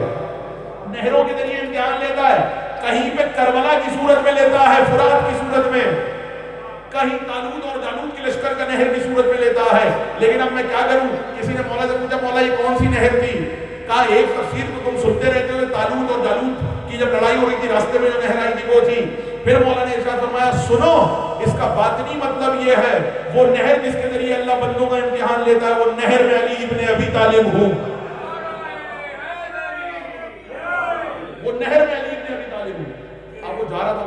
نہروں کے ذریعے امتحان لیتا ہے، کہیں پہ کربلا کی صورت میں لیتا ہے، فرات کی صورت میں، کہیں طالوت اور جالوت کے لشکر کا نہر کی صورت میں لیتا ہے۔ لیکن اب میں کیا کروں؟ کسی نے مولا سے پوچھا مولا یہ کون سی نہر تھی؟ کہا ایک تفسیر تو تم سنتے رہتے ہوئے، طالوت اور جالوت کی جب لڑائی ہو رہی تھی راستے میں جو نہر آئی تھی وہ تھی۔ پھر مولا نے ارشاد فرمایا سنو اس کا باطنی مطلب یہ ہے وہ نہر جس کے ذریعے اللہ بندوں کا امتحان لیتا ہے وہ نہر میں علی ابن ابی طالب ہوں، وہ نہر میں علی ابن ابی طالب ہوں۔ اب وہ جا رہا تھا،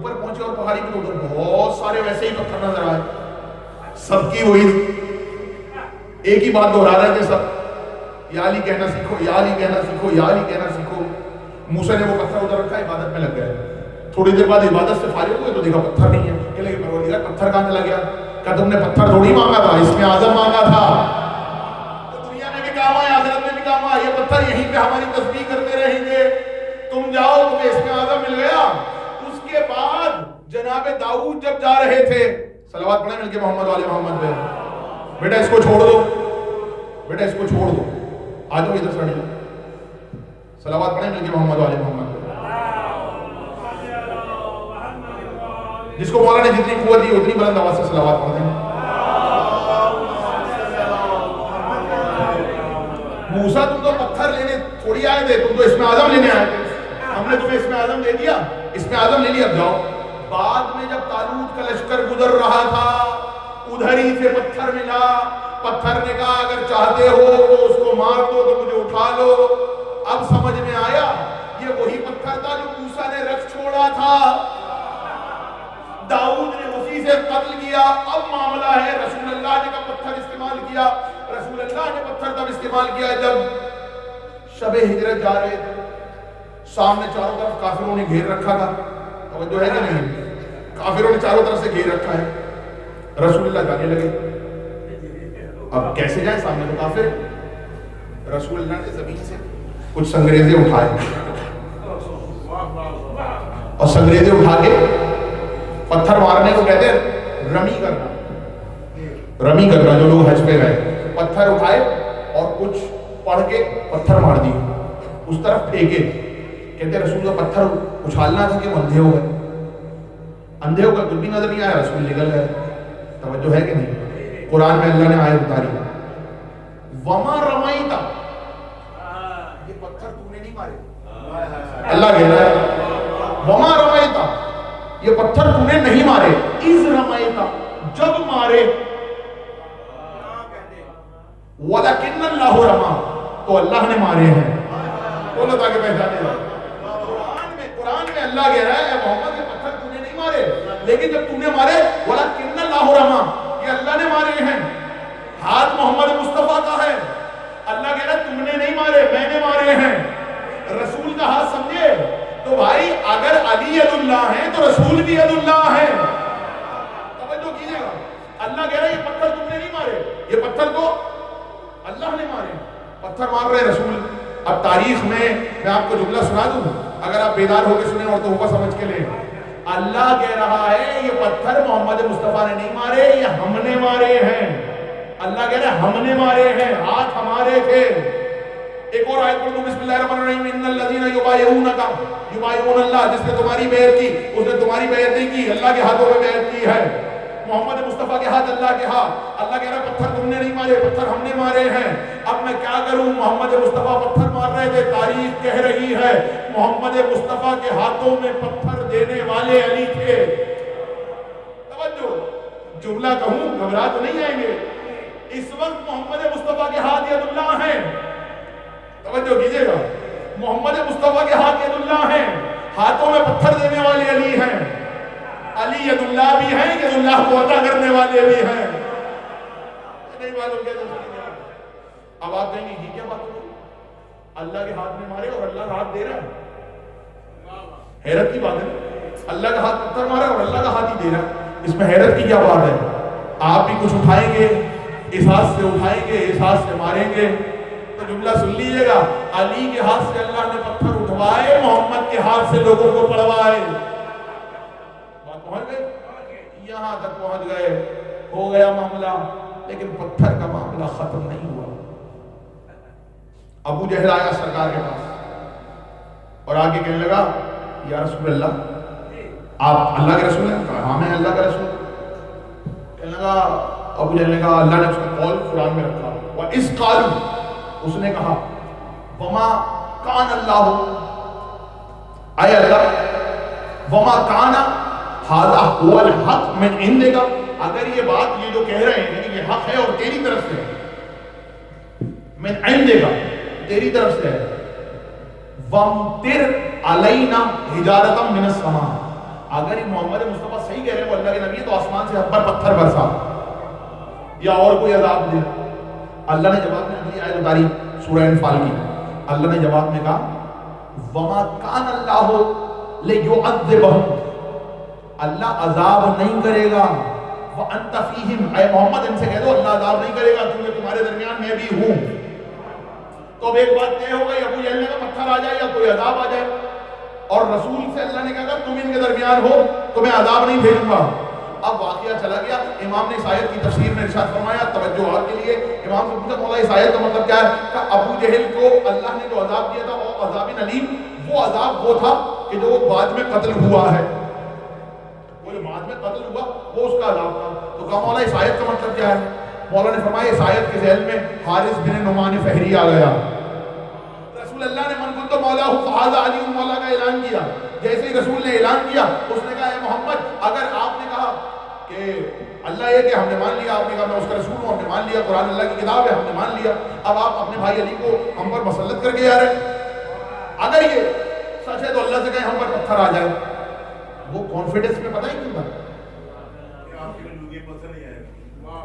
اوپر پہنچے اور پہاڑی پہ ادھر بہت سارے ویسے ہی پتھر نظر آئے، سب کی وہی ایک ہی بات دہرا رہے تھے سب، یا علی کہنا سیکھو، یا علی کہنا سیکھو، یا علی کہنا سیکھو۔ موسیٰ نے وہ پتھر ادھر رکھا، عبادت میں لگ گئے۔ تھوڑی دیر بعد عبادت سے فارغ ہوئے تو دیکھا پتھر نہیں ہے، کہ لگے پروردگار پتھر کہاں چلا گیا؟ کہا تم نے پتھر تھوڑی مانگا تھا، اسم اعظم مانگا تھا، تو دنیا میں بھی کام آیا، آخرت میں بھی کام آیا، یہ پتھر یہیں پہ ہماری تسبیح کرتے رہیں گے، تم جاؤ تمہیں اسم اعظم مل گیا۔ اس کے بعد جناب داؤد جب جا رہے تھے، صلوات پڑھیں مل کے محمد والے محمد پہ، بیٹا اس کو چھوڑ دو، بیٹا اس کو چھوڑ دو، آ جاؤ ادھر سڑ، صلوات پڑھیں مل کے محمد والے محمد پہ۔ جس کو مولا نے جتنی قوت دی اتنی بلند آواز سے صلوات پڑھ دیں۔ موسیٰ تم تو پتھر لینے تھوڑی آئے تھے، تم تو اسم اعظم لینے آئے تھے، ہم نے تمہیں اسم اعظم دے دیا، اسم اعظم لے لیا، جاؤ۔ بعد میں جب طالوت کا لشکر گزر رہا تھا، ادھر ہی سے پتھر ملا، پتھر نے کہا اگر چاہتے ہو اس کو مار دو تو مجھے اٹھا لو۔ اب سمجھ میں آیا یہ وہی پتھر تھا جو موسیٰ نے رکھ چھوڑا تھا، داؤد نے اسی سے قتل کیا۔ اب معاملہ ہے رسول اللہ نے کا پتھر استعمال کیا، رسول اللہ نے پتھر تب استعمال کیا جب شب ہجرت جا رہے تھے، سامنے چاروں طرف کافروں نے گھیر رکھا تھا، توجہ ہے کہ نہیں؟ کافروں نے چاروں طرف سے گھیر رکھا ہے، رسول اللہ جانے لگے، اب کیسے جائیں سامنے تو کافر، رسول اللہ نے زمین سے کچھ سنگریزے اٹھائے اور سنگریزے اٹھا کے پتھر مارنے کو کہتے ہیں رمی کرنا، رمی کرنا، جو لوگ حج پہ گئے پتھر اٹھائے اور کچھ پڑھ کے پتھر مار دیے، اس طرف پھینکے، کہتے ہیں رسول کا پتھر اچھالنا تھا کہ وہ اندھے ہو گئے، اندھے ہو گئے کچھ بھی نظر نہیں آیا، رسول نکل گئے، توجہ ہے کہ نہیں؟ قرآن میں اللہ نے آیت اتاری وما رمیتا، یہ پتھر تو نے نہیں مارے، اللہ کہہ رہا ہے وما رمیتا، یہ پتھر تو نے نہیں مارے، اذ رمیتا، جب مارے، وَلَكِنَّ اللَّهُ رَمَا، تو اللہ نے مارے ہیں، بولو تاکہ پہچانے جائے۔ قرآن میں اللہ کہہ رہا ہے محمد یہ پتھر تو نے نہیں مارے، لیکن جب تو نے مارے وَلَكِنَّ اللَّهُ رَمَا، یہ اللہ نے مارے ہیں، ہاتھ محمد مصطفیٰ کا ہے، اللہ کہہ رہا ہے تم نے نہیں مارے میں نے مارے ہیں، رسول کا ہاتھ سمجھے؟ تو بھائی اگر علی ید اللہ ہیں تو رسول بھی ید اللہ ہیں، توجہ کیجئے گا، اللہ کہہ رہا ہے یہ پتھر تم نے نہیں مارے، یہ پتھر تو اللہ نے مارے، پتھر مار رہے رسول۔ اب تاریخ میں آپ کو جملہ سنا دوں، اگر آپ بیدار ہو کے سنیں اور تحفہ سمجھ کے لیں، اللہ کہہ رہا ہے یہ پتھر محمد مصطفیٰ نے نہیں مارے، یہ ہم نے مارے ہیں، اللہ کہہ رہا ہے ہم نے مارے ہیں، ہاتھ ہمارے تھے۔ ایک اور آیت پڑھ دوں، بسم اللہ الرحمن الرحیم، ان الذین یبایعونک یبایعون اللہ، جس نے تمہاری بیعت کی اس نے تمہاری بیعت نہیں کی، اللہ کے ہاتھوں میں بیعت کی ہے، محمد مصطفیٰ کے ہاتھ اللہ کے ہاتھ، اللہ کہہ رہا ہے پتھر تم نے نہیں مارے، پتھر ہم نے مارے ہیں۔ اب میں کیا کروں، محمد مصطفیٰ پتھر مار رہے تھے، تاریخ کہہ رہی ہے محمد مصطفیٰ کے ہاتھوں میں پتھر دینے والے علی تھے۔ توجہ، جملہ کہوں گھبرا تو نہیں آئیں گے، اس وقت محمد مصطفیٰ کے ہاتھ ید اللہ ہیں، توجہ کیجئے گا، محمد مصطفیٰ کے ہاتھ ید اللہ ہیں، ہاتھوں میں پتھر دینے والے علی ہیں، علی ید اللہ بھی ہیں، ید اللہ کو عطا کرنے والے بھی ہیں، نہیں معلوم کیا دوسری۔ اب آپ کہیں گے یہ کیا بات ہوئی، اللہ کے ہاتھ میں مارے اور اللہ کا ہاتھ دے رہا ہے، حیرت کی بات ہے، اللہ کا ہاتھ پتھر مارا اور اللہ کا ہاتھ ہی دے رہا ہے، اس میں حیرت کی کیا بات ہے؟ آپ بھی کچھ اٹھائیں گے، اس ہاتھ سے اٹھائیں گے، اس ہاتھ سے ماریں گے، تو جملہ سن لیجئے گا، علی کے ہاتھ سے اللہ نے پتھر اٹھوائے، محمد کے ہاتھ سے لوگوں کو پڑھوائے۔ بات پہنچ گئی، یہاں تک پہنچ گئے، ہو گیا معاملہ، لیکن پتھر کا معاملہ ختم نہیں ہوا۔ ابو جہل آیا سرکار کے پاس اور آگے کہنے لگا یا رسول اللہ آپ اللہ کے رسول ہیں؟ کہا ہاں میں اللہ کا رسول۔ کہنے لگا، ابو جہل نے کہا اللہ نے اس کا قول قرآن میں رکھا، وَإِذْ قَالُوا، اس نے کہا وما کان اللہ، اے اللہ وما کان ھذا هو الحق من عندک، اگر یہ بات یہ جو کہہ رہے ہیں یہ حق ہے اور تیری طرف سے ہے، من عندک تیری طرف سے ہے، وامطر علینا حجارۃ من السماء، اگر یہ محمد مصطفیٰ صحیح کہہ رہے ہیں وہ اللہ کے نبی ہے تو آسمان سے ہم پر پتھر برسا یا اور کوئی عذاب دے. اللہ نے جواب میں اگلی آیت اتاری سورہ انفال کی. اللہ نے جواب میں کہا وما کان اللہ لیعذبہم، اللہ عذاب نہیں کرے گا وانت فیہم، اے محمد ان سے کہہ دو اللہ عذاب نہیں کرے گا کیونکہ تمہارے درمیان میں بھی ہوں. تو اب ایک بات طے ہو گئی، ابو جہل نے کہا پتھر آ جائے یا کوئی عذاب آ جائے، اور رسول سے اللہ نے کہا اگر تم ان کے درمیان ہو تو میں عذاب نہیں بھیجوں گا. اب واقعہ چلا گیا. امام نے اس آیت کی تفسیر میں ارشاد فرمایا توجہات کے لیے. امام سے پوچھا مولا اس آیت کا مطلب کیا ہے؟ کہ ابو جہل کو اللہ نے جو عذاب دیا تھا وہ عذاب علیم، وہ عذاب وہ تھا کہ جو بعد میں قتل ہوا ہے، وہ جو بعد میں قتل ہوا وہ اس کا عذاب تھا. تو کہا مولا اس آیت کا مطلب کیا ہے؟ مولا نے فرمایا اس آیت کے ذیل میں حارث بن نعمان فہری آ گیا. رسول اللہ نے من کنت مولا فہذا علی مولا کا اعلان کیا. جیسے ہی رسول نے اعلان کیا اس نے کہا اے محمد اگر آپ نے کہا کہ اللہ یہ کہ ہم نے مان لیا، آپ نے کہا میں اس کا رسول ہوں، ہم نے مان لیا، قرآن اللہ کی کتاب ہے، ہم نے مان لیا، اب آپ اپنے بھائی علی کو ہم پر مسلط کر کے جا رہے ہیں. اگر یہ سچ ہے تو اللہ سے کہیں ہم پر پتھر آ جائے. وہ کانفیڈنس میں پتہ ہی کیوں تھا؟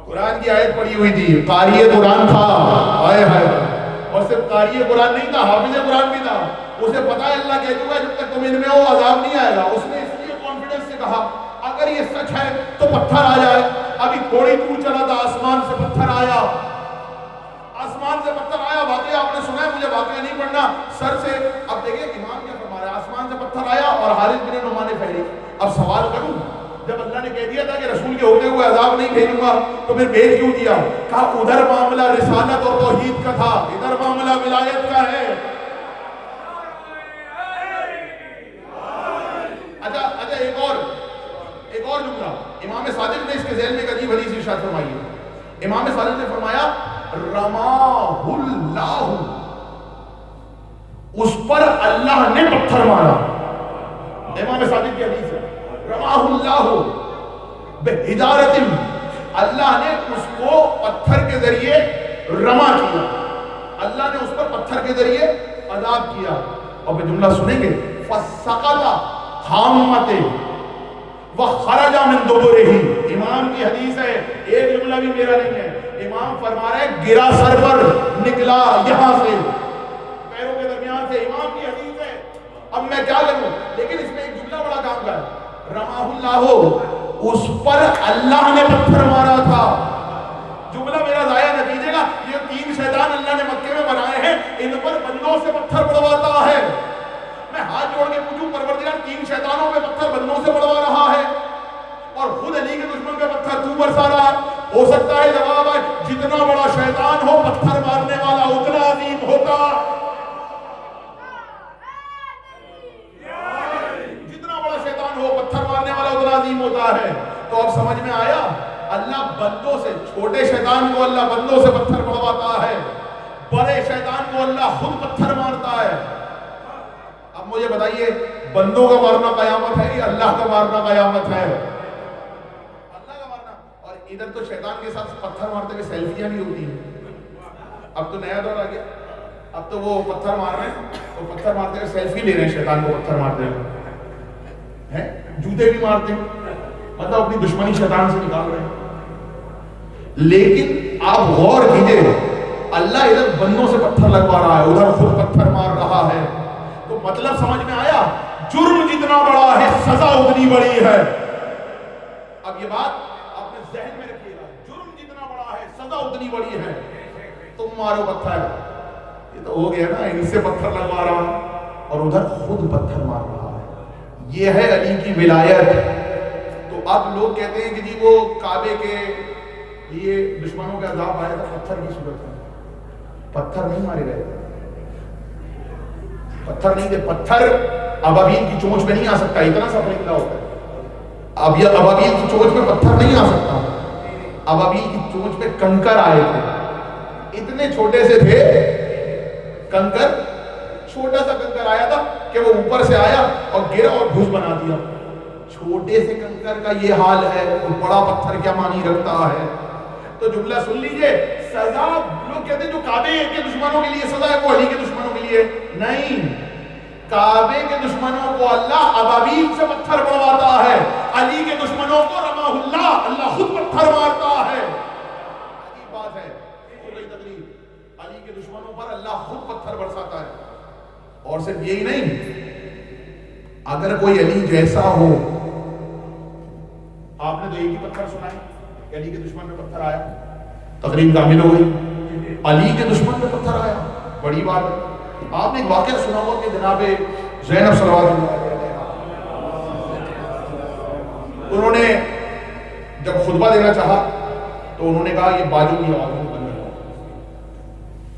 قرآن کی آیت پڑھی ہوئی تھی، قاری قرآن تھا، ہائے ہائے، اور صرف قاری قرآن نہیں تھا، حافظ قرآن بھی تھا. اسے پتہ ہے اللہ کہہ چکا ہے جب تک تم ان میں ہو عذاب نہیں آئے گا. اس نے اس لیے کانفیڈنس سے کہا اگر یہ سچ ہے تو پتھر آ جائے. ابھی تھوڑی دور چلا تھا آسمان سے پتھر آیا، آسمان سے پتھر آیا. واقعہ آپ نے سنا ہے، مجھے واقعہ نہیں پڑھنا سر سے. اب دیکھیں امام کیا فرما رہا ہے، آسمان سے پتھر آیا اور حارث بن نعمان فہری. اب سوال کروں، جب اللہ نے کہہ دیا تھا کہ رسول کے ہوتے ہوئے عذاب نہیں بھیجوں گا تو پھر بھیج کیوں دیا؟ کہا ادھر معاملہ رسالت اور توحید کا تھا، ادھر معاملہ ولایت کا ہے. اچھا ایک اور جملہ امام صادق نے اس کے ذیل میں ایک عجیب حدیث ارشاد فرمائی ہے. امام صادق نے فرمایا رماہ اللہ، اس پر اللہ نے پتھر مارا. امام صادق کی حدیث ہے رماہ اللہ بحجارت، اللہ نے اس کو پتھر کے ذریعے رما کیا، اللہ نے اس پر پتھر کے ذریعے عذاب کیا. اور پھر جملہ سنیں گے فسقط حامت وخرج من دبرہ. امام کی حدیث ہے، ایک جملہ بھی میرا نہیں ہے. امام فرما رہے گرا سر پر، نکلا یہاں سے پیروں کے درمیان سے. امام کی حدیث ہے. اب میں کیا کروں؟ لیکن اس میں ایک جملہ بڑا کام کا ہے، رماہ اللہ، اس پر اللہ نے پتھر مارا تھا. جملہ میرا ضائع نہ کیجیے گا. یہ 3 شیطان اللہ نے مکے میں بنائے ہیں، ان پر بندوں سے پتھر پڑواتا ہے. میں ہاتھ جوڑ کے پوچھوں پروردگار 3 شیطانوں پہ پتھر بندوں سے پڑوا رہا ہے اور خود علی کے دشمن پہ پتھر تو برسا رہا ہے. ہو سکتا ہے جواب ہے جتنا بڑا شیطان ہو پتھر مارنے والا اتنا عظیم ہوتا. جتنا بڑا شیطان ہو پتھر مارنے والا اتنا عظیم ہوتا ہے. تو اب سمجھ میں آیا، اللہ بندوں سے، چھوٹے شیطان کو اللہ بندوں سے پتھر پڑواتا ہے، بڑے شیطان کو اللہ خود پتھر مارتا ہے. اب مجھے بتائیے بندوں کا مارنا قیامت ہے یا اللہ کا مارنا قیامت ہے؟ اللہ کا مارنا. اور ادھر تو شیطان کے ساتھ پتھر مارتے ہوئے سیلفیاں بھی ہوتی ہیں. اب تو نیا دور آ گیا، اب تو وہ پتھر مار رہے ہیں تو پتھر مارتے ہوئے سیلفی لے رہے ہیں شیطان کو پتھر مارتے ہوئے، جوتے بھی مارتے ہیں، مطلب اپنی دشمنی شیطان سے نکال رہے ہیں. لیکن آپ غور کیجئے، اللہ ادھر بندوں سے پتھر لگوا رہا ہے، ادھر خود پتھر مار رہا ہے. تو مطلب سمجھ میں آیا، جرم جتنا بڑا ہے سزا اتنی بڑی ہے. اب یہ بات اپنے ذہن میں رکھیے گا، جرم جتنا بڑا ہے سزا اتنی بڑی ہے. تم مارو پتھر، یہ تو ہو گیا نا، ان سے پتھر لگوا رہا اور ادھر خود پتھر مار رہا ہے. یہ ہے علی کی ولایت. تو اب لوگ کہتے ہیں کہ جی وہ کعبے کے لیے دشمنوں کا عذاب آیا تھا پتھر کی صورت میں. پتھر نہیں مارے گئے، پتھر نہیں تھے. پتھر ابابیل کی چونچ پہ نہیں آ سکتا، اتنا سا پرندہ ہوتا ہے. اب یہ ابابیل کی چونچ پہ پتھر نہیں آ سکتا. ابابیل کی چونچ پہ کنکر آئے تھے، اتنے چھوٹے سے تھے کنکر. چھوٹا سا کنکر آیا تھا کہ وہ اوپر سے آیا اور گرا اور گھس بنا دیا. چھوٹے سے کنکر کا یہ حال ہے، تو بڑا پتھر کیا معنی رکھتا ہے؟ تو جملہ سن لیجئے. سزا لوگ کہتے ہیں جو کعبے کے دشمنوں کے لیے سزا ہے وہ علی کے دشمنوں کے لیے نہیں. کعبے کے دشمنوں کو اللہ ابابیل سے پتھر پڑواتا کوئی علی جیسا ہو. آپ نے تو ایک ہی پتھر سنا ہے کہ علی کے دشمن پہ پتھر آیا, تقریب کامل ہو گئی. علی کے دشمن پہ پتھر آیا, بڑی بات ہے. آپ نے ایک واقعہ سنا ہوا کہ جناب زینب صلوات اللہ علیہا, انہوں نے جب خطبہ دینا چاہا تو انہوں نے کہا یہ باجو کی آوازوں کو بند کرواؤ.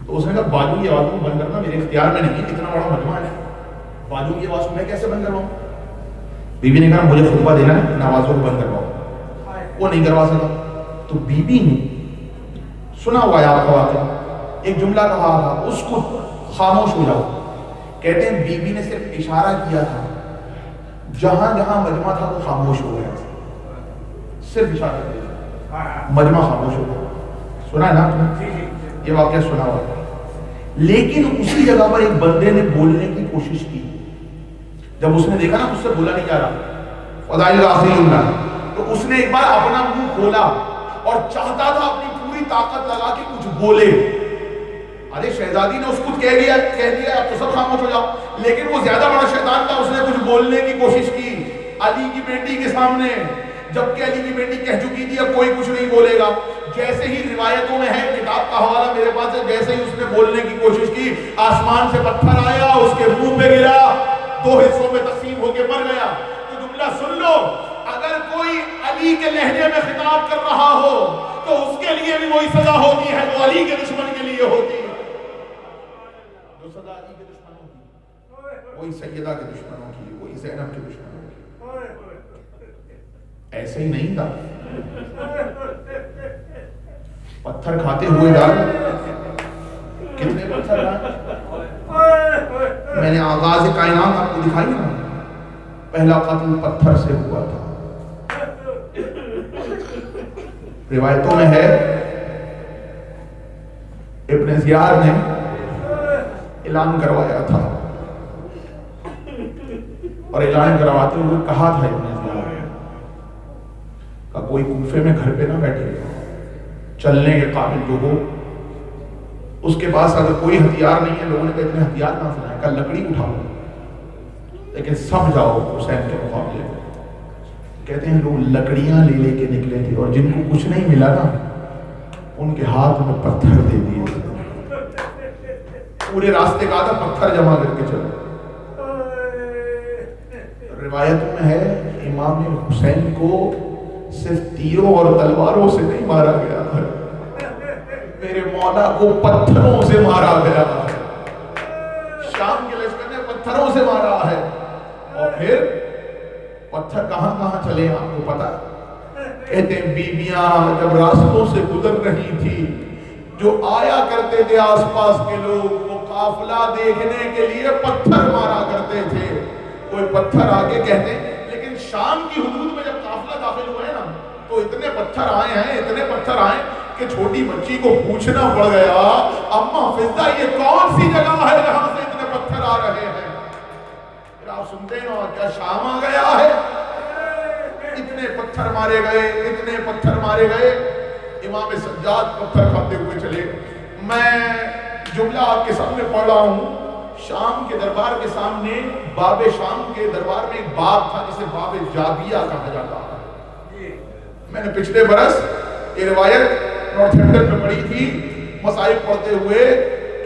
تو اس نے کہا باجو کی آوازوں کو بند کرنا میرے اختیار میں نہیں ہے, اتنا بڑا مجمع ہے, باجو کی آواز کو میں کیسے بند کرواؤں. بیوی نے کہا مجھے خطبہ دینا ہے, ان آوازوں کو بند کرواؤ. وہ نہیں کروا سکا. تو بیوی نے سنا ہوا ہے آپ کا واقعہ, ایک جملہ کہا تھا اس کو خاموش ہو جاؤ. کہتے ہیں بیوی نے صرف اشارہ کیا تھا, جہاں جہاں مجمع تھا وہ خاموش ہو گیا, صرف اشارہ کیا, مجمع خاموش ہو گیا. سنا ہے نا آپ نے یہ واقعہ سنا ہوا ہے. لیکن اسی جگہ پر ایک بندے نے بولنے کی کوشش کی. جب اس نے دیکھا نا اس سے بولا نہیں جا رہا, فضائل آخری اللہ, تو اس نے ایک بار اپنا منہ کھولا اور چاہتا تھا اپنی پوری طاقت لگا کے کچھ بولے. ارے شہزادی نے اس کو کہہ دیا اب تو سب خاموش ہو جاؤ. لیکن وہ زیادہ بڑا شیطان تھا, اس نے کچھ بولنے کی کوشش کی علی کی بیٹی کے سامنے, جبکہ علی کی بیٹی کہہ چکی تھی اب کوئی کچھ نہیں بولے گا. جیسے ہی روایتوں میں ہے, کتاب کا حوالہ میرے پاس ہے, جیسے ہی اس نے بولنے کی کوشش کی آسمان سے پتھر آیا, اس کے منہ پہ گرا, 2 حصوں میں تقسیم ہو کے مر گیا. تو جملہ سن لو, اگر کوئی علی کے لہجے میں خطاب کر رہا ہو تو اس کے لیے بھی وہی سزا ہوتی ہے جو علی کے دشمن کے لیے ہوتی ہے. جو سزا علی کے دشمنوں کی وہی سیدہ کے دشمنوں کی, وہی زینب کے دشمنوں کی. ایسے ہی نہیں تھا, پتھر کھاتے ہوئے ڈال, کتنے پتھر ڈال. میں نے آغاز کائنات آپ کو دکھائی نا, پہلا قتل پتھر سے ہوا تھا. روایتوں میں ہے ابن زیاد نے اعلان کروایا تھا, اور اعلان کرواتے ہوئے کہا تھا ابن زیاد کا کوئی کوفے میں گھر پہ نہ بیٹھے, چلنے کے قابل جو ہو, اس کے پاس اگر کوئی ہتھیار نہیں ہے, لوگوں نے کہا اتنے ہتھیار کہاں سے لائے, کہا لکڑی اٹھاؤ, لیکن سب جاؤ حسین کے مقابلے میں. کہتے ہیں لوگ لکڑیاں لے لے کے نکلے تھے, اور جن کو کچھ نہیں ملا نا ان کے ہاتھ میں پتھر دے دیے تھے. پورے راستے کا آدھا پتھر جمع کر کے چلے. روایت میں ہے امام حسین کو صرف تیروں اور تلواروں سے نہیں مارا گیا ہے, میرے مولا کو پتھروں سے مارا گیا ہے. شام کے لشکر نے پتھروں سے مارا ہے. اور پھر پتھر کہاں کہاں چلے آپ کو پتا ہے. کہتے ہیں بیویاں جب راستوں سے گزر رہی تھی, جو آیا کرتے تھے آس پاس کے لوگ, وہ قافلہ دیکھنے کے لیے پتھر مارا کرتے تھے. کوئی پتھر آگے کہتے ہیں, لیکن شام کی حدود میں جب قافلہ داخل ہوئے نا تو اتنے پتھر آئے کہ چھوٹی بچی کو پوچھنا پڑ گیا, اماں فضہ یہ کون سی جگہ ہے جہاں سے اتنے پتھر آ رہے ہیں. پھر آپ سنتے ہیں کیا شام آ گیا ہے, اتنے پتھر مارے گئے. امام سجاد پتھر کھاتے ہوئے چلے. میں جملہ آپ کے سامنے پڑھ رہا ہوں. شام کے دربار کے سامنے, باب شام کے دربار میں ایک باب تھا جسے باب جابیہ کہا جاتا ہے. میں نے پچھلے برس یہ روایت نورتھمپٹن میں پڑھی تھی مصائب پڑھتے ہوئے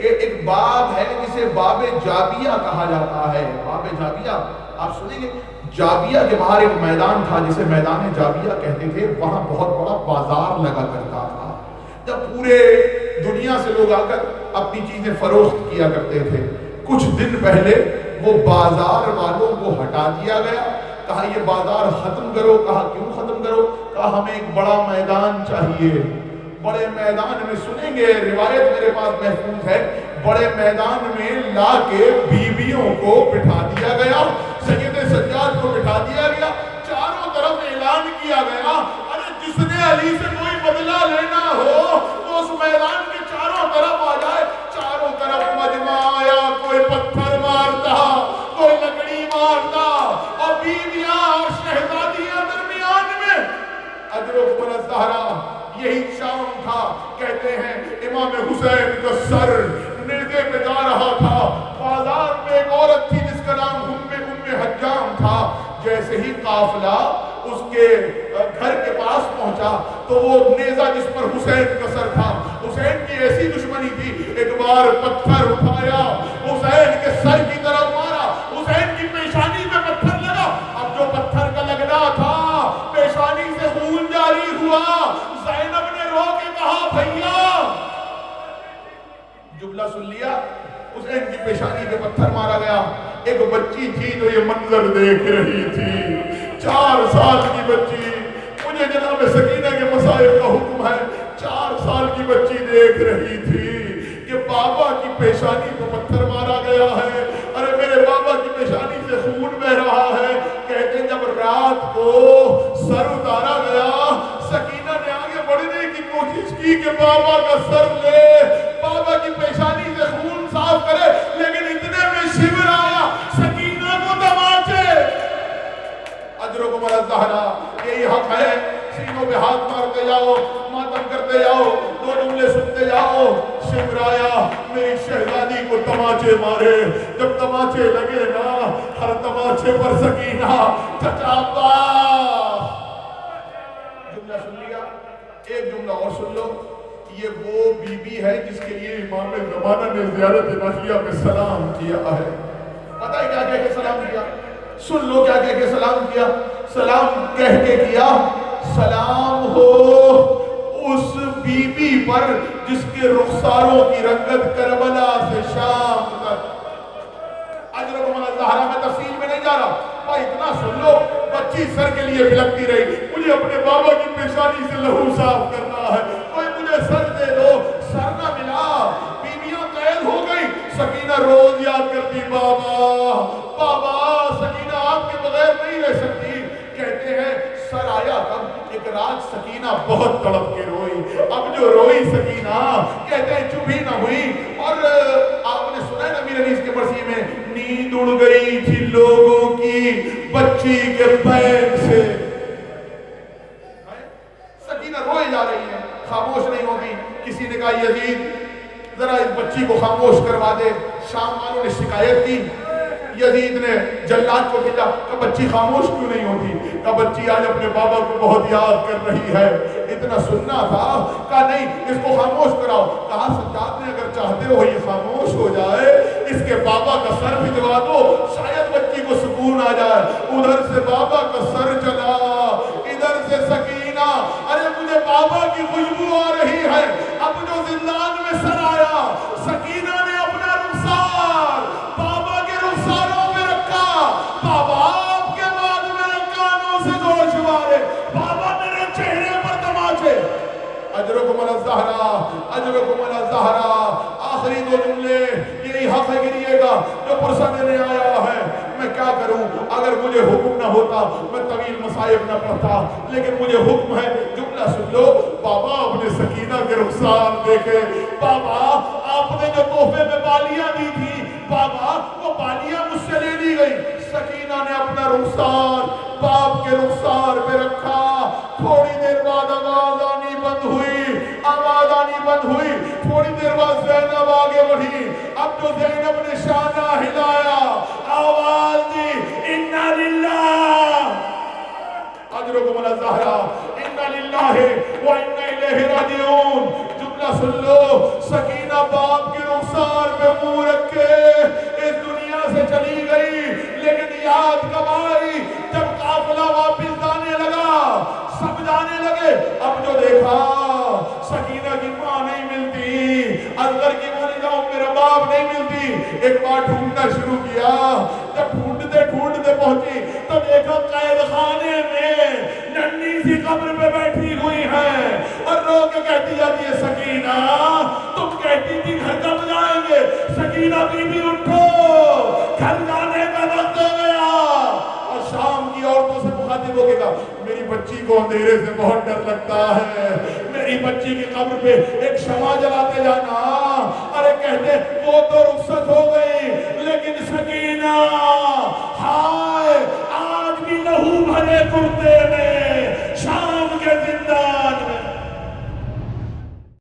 کہ ایک باب ہے جسے باب جابیہ کہا جاتا ہے. باب جابیہ آپ سنیں گے. جابیہ کے باہر ایک میدان تھا جسے میدان جابیہ کہتے تھے. وہاں بہت بڑا بازار لگا کرتا تھا, جب پورے دنیا سے لوگ آ کر اپنی چیزیں فروخت کیا کرتے تھے. کچھ دن پہلے وہ بازار والوں کو ہٹا دیا گیا. کہا یہ بازار ختم کرو. کہا کیوں ختم کرو؟ کہا ہمیں ایک بڑا میدان چاہیے. بڑے میدان میں سنیں گے, روایت میرے پاس محفوظ ہے, بڑے میدان میں لا کے بیویوں کو بٹھا دیا گیا, سید سجاد کو بٹھا دیا گیا. چاروں طرف اعلان کیا گیا, ارے جس نے علی سے کوئی بدلہ لینا ہو تو اس میدان کے چاروں طرف آ جائے. چاروں طرف مجمع آیا, کوئی پتھر مارتا, کوئی لکڑی مارتا, اور بیویاں اور شہزادیاں درمیان میں. ادرک بن الزہرا یہی شام تھا. کہتے ہیں امام حسین کا سر نیزے پہ جا رہا تھا. بازار میں ایک عورت تھی جس کا نام ام میں حجام تھا، جیسے ہی قافلہ اس کے گھر کے پاس پہنچا تو وہ نیزہ جس پر حسین کا سر تھا، حسین کی ایسی دشمنی تھی، ایک بار پتھر اٹھایا حسین کے سر کی طرف مارا، حسین کی پیشانی پہ پتھر لگا، اب جو پتھر کا لگنا تھا پیشانی سے خون جاری ہوا، زینب نے رو کے کہا بھیا، جملہ سن لیا، حسین کی پیشانی پہ پتھر مارا گیا، ایک بچی تھی جو یہ منظر دیکھ رہی تھی، 4 سال کی بچی، مجھے جناب سکینہ کے مصائب کا حکم ہے، 4 سال کی بچی دیکھ رہی تھی کہ بابا کی پیشانی پہ پتھر مارا گیا ہے، ارے میرے بابا کی پیشانی سے خون بہ رہا ہے، کہتے ہیں جب رات کو سر اتارا گیا، سکینہ نے آگے بڑھنے کی کوشش کی کہ بابا کا سر لے، بابا کی پیشانی سے خون صاف کرے، لیکن اتنے میں شبر آیا، سکینہ کو تماچے، اجرکم علی الزہرا، یہی حق ہے، سینوں پہ ہاتھ مارتے جاؤ، ماتم کرتے جاؤ، 2 جملے سنتے جاؤ، شبر آیا میری شہزادی کو تماچے مارے، جب تماچے لگے نا، ہر تماچے پر سکینہ چچا عباس، جملہ سن لیا، ایک جملہ اور سن لو، یہ وہ بی بی ہے جس کے لیے امام زمانہ نے زیارت ناحیہ میں سلام کیا ہے، پتہ ہے کیا کہہ کے سلام کیا؟ سن لو کیا کہہ کے سلام کیا، سلام کہہ کے کیا، سلام ہو اس بی بی پر جس کے رخساروں کی رنگت کربلا سے شام تک، اجرکم علی الزہرا، میں تفصیل میں نہیں جا رہا، بھائی اتنا سن لو، بچی سر کے لیے بلکتی رہی، مجھے اپنے بابا کی پیشانی سے لہو صاف کرنا ہے، کوئی مجھے سر دے دو، سر نہ ملا، بیویاں قید ہو گئی، سکینہ روز یاد کرتی بابا بابا، سکینہ آپ کے بغیر نہیں رہ سکتی، کہتے ہیں سر آیا تب ایک رات سکینہ بہت تڑپ کے روئی، اب جو روئی سکینہ کہتے ہیں چپ ہی نہ ہوئی، اور آپ نے سنا ہے نبی حدیث کے مرثی میں، نیند اڑ گئی تھی لوگوں کی بچی کے پیر سے، سکینہ روئے جا رہی ہے، خاموش نہیں ہوگی، کسی نے کہا یزید ذرا اس بچی کو خاموش کروا دے، شام والوں نے شکایت کی، یزید نے جلاد کو بھیجا کہ بچی خاموش کیوں نہیں ہوتی، کہ بچی آج اپنے بابا کو بہت یاد کر رہی ہے، اتنا سننا تھا، کہا نہیں اس کو خاموش کراؤ، کہا سجاد نے اگر چاہتے ہو یہ خاموش ہو جائے، اس کے بابا کا سر بھجوا دو، شاید بچی کو سکون آ جائے، ادھر سے بابا کا سر چلا، ادھر سے سکینہ، ارے مجھے بابا کی خوشبو آ رہی ہے، اب جو زندان میں سر آیا، سکینہ نے اپنا رخسار بابا کے رخساروں میں رکھا، بابا آپ کے بعد میرے کانوں سے گوش مارے، بابا میرے چہرے پر تماچے، اجرکم علی الزہرا، اجرکم علی الزہرا، آخری 2 جملے، یہی حق ہے گریے گا جو پرسہ دینے آیا ہے، میں کیا کروں، اگر مجھے حکم نہ ہوتا میں طویل مصائب نہ پڑھتا، لیکن مجھے حکم ہے، جملہ سن لو، بابا اپنے سکینہ کے رخسار دیکھے، بابا آپ نے جو تحفے میں بالیاں دی تھی، بابا وہ بالیاں مجھ سے لے لی گئی، سکینہ نے اپنا رخسار باپ کے رخسار پہ رکھا، تھوڑی دیر بعد آواز آنی بند ہوئی، آواز آنی بند ہوئی، تھوڑی دیر بعد زینب آگے بڑھی، اب جو زینب نے شانہ ہلایا، آواز دی، اِنَّا لِلَّهِ، اجرکم علی الزہرا، اِنَّا لِلَّهِ وَإِنَّا إِلَيْهِ رَاجِعُونَ، جملہ سن لو، سکینہ باپ کے رخسار پہ منہ رکھے اس دنیا سے چلی گئی، لیکن یاد کب آئی، جب قافلہ واپس جانے لگا، سب جانے لگے، اب جو دیکھا سکینہ کی ماں نہیں ملتی، اصغر کی والدہ ام رباب نہیں ملتی، ایک بار ڈھونڈنا شروع کیا، جب ڈھونڈتے ڈھونڈتے پہنچی تو دیکھا قید خانے میں ننھی سی قبر پہ بیٹھی ہوئی ہے، اور رو کے کہتی جاتی ہے سکینہ تم کہتی تھی گھر کب جائیں گے، سکینہ بی بی اٹھو گھر جانے کا وقت ہو گیا، اور شام کی عورتوں سے مخاطب ہو کے کہا میری بچی کو اندھیرے سے بہت ڈر لگتا ہے، میری بچی کی قبر پہ ایک شمع جلاتے جانا، ارے کہتے وہ تو رخصت ہو گئی، لیکن سکینہ ہائے آج بھی لہو بھرے کرتے